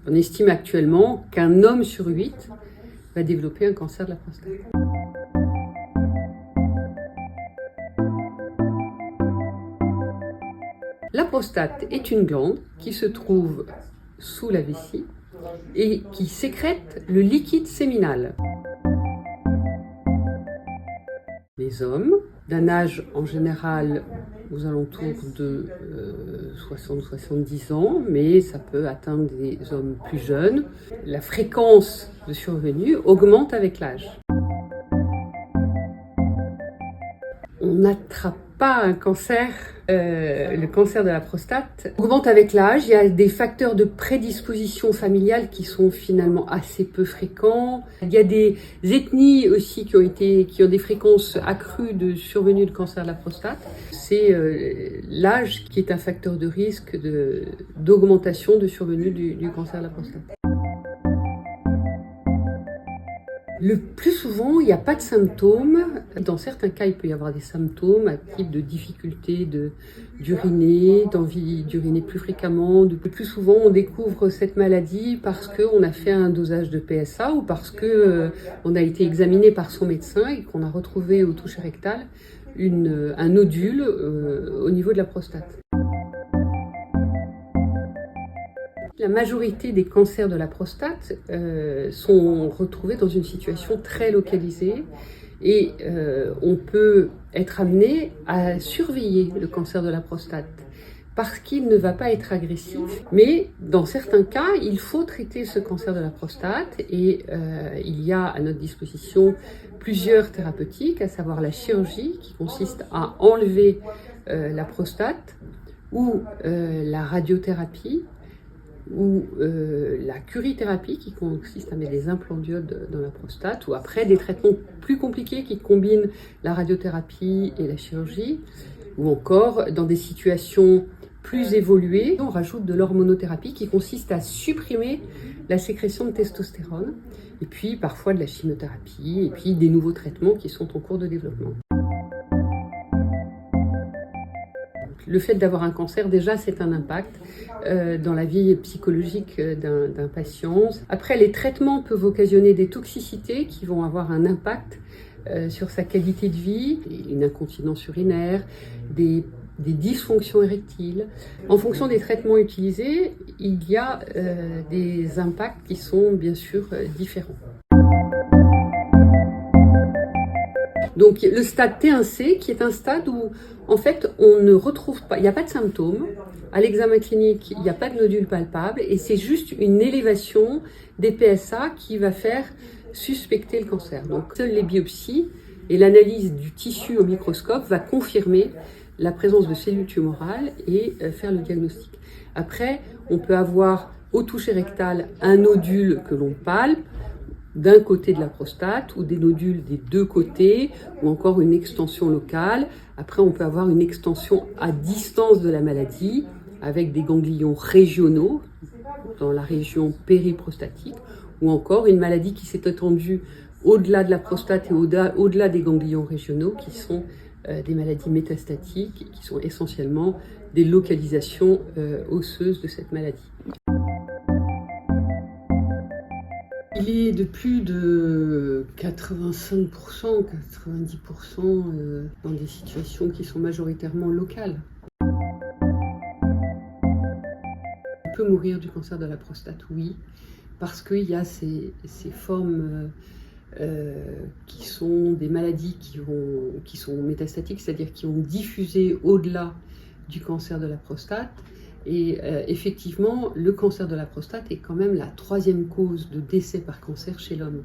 On estime actuellement qu'un homme sur 8 va développer un cancer de la prostate. La prostate est une glande qui se trouve sous la vessie et qui sécrète le liquide séminal. Les hommes, d'un âge en général aux alentours de 60-70 ans, mais ça peut atteindre des hommes plus jeunes, la fréquence de survenue augmente avec l'âge. On n'attrape pas un cancer, le cancer de la prostate augmente avec l'âge. Il y a des facteurs de prédisposition familiale qui sont finalement assez peu fréquents. Il y a des ethnies aussi qui ont des fréquences accrues de survenue de cancer de la prostate. C'est l'âge qui est un facteur de risque d'augmentation de survenue du cancer de la prostate. Le plus souvent, il n'y a pas de symptômes. Dans certains cas, il peut y avoir des symptômes, à type de difficulté d'uriner, d'envie d'uriner plus fréquemment. Le plus souvent, on découvre cette maladie parce qu'on a fait un dosage de PSA ou parce qu'on a été examiné par son médecin et qu'on a retrouvé au toucher rectal un nodule au niveau de la prostate. La majorité des cancers de la prostate sont retrouvés dans une situation très localisée et on peut être amené à surveiller le cancer de la prostate parce qu'il ne va pas être agressif. Mais dans certains cas, il faut traiter ce cancer de la prostate et il y a à notre disposition plusieurs thérapeutiques, à savoir la chirurgie qui consiste à enlever la prostate ou la radiothérapie ou la curithérapie qui consiste à mettre des implants d'iode dans la prostate, ou après des traitements plus compliqués qui combinent la radiothérapie et la chirurgie, ou encore dans des situations plus évoluées, on rajoute de l'hormonothérapie qui consiste à supprimer la sécrétion de testostérone, et puis parfois de la chimiothérapie, et puis des nouveaux traitements qui sont en cours de développement. Le fait d'avoir un cancer, déjà, c'est un impact dans la vie psychologique d'un patient. Après, les traitements peuvent occasionner des toxicités qui vont avoir un impact sur sa qualité de vie, une incontinence urinaire, des dysfonctions érectiles. En fonction des traitements utilisés, il y a des impacts qui sont bien sûr différents. Donc le stade T1C, qui est un stade où en fait on ne retrouve pas, il n'y a pas de symptômes, à l'examen clinique il n'y a pas de nodule palpable et c'est juste une élévation des PSA qui va faire suspecter le cancer. Donc seules les biopsies et l'analyse du tissu au microscope va confirmer la présence de cellules tumorales et faire le diagnostic. Après, on peut avoir au toucher rectal un nodule que l'on palpe, d'un côté de la prostate ou des nodules des deux côtés ou encore une extension locale. Après, on peut avoir une extension à distance de la maladie avec des ganglions régionaux dans la région périprostatique ou encore une maladie qui s'est étendue au-delà de la prostate et au-delà des ganglions régionaux qui sont des maladies métastatiques qui sont essentiellement des localisations osseuses de cette maladie. Il est de plus de 85%, 90% dans des situations qui sont majoritairement locales. On peut mourir du cancer de la prostate, oui, parce qu'il y a ces formes qui sont des maladies qui sont métastatiques, c'est-à-dire qui ont diffusé au-delà du cancer de la prostate. Et effectivement, le cancer de la prostate est quand même la 3e cause de décès par cancer chez l'homme.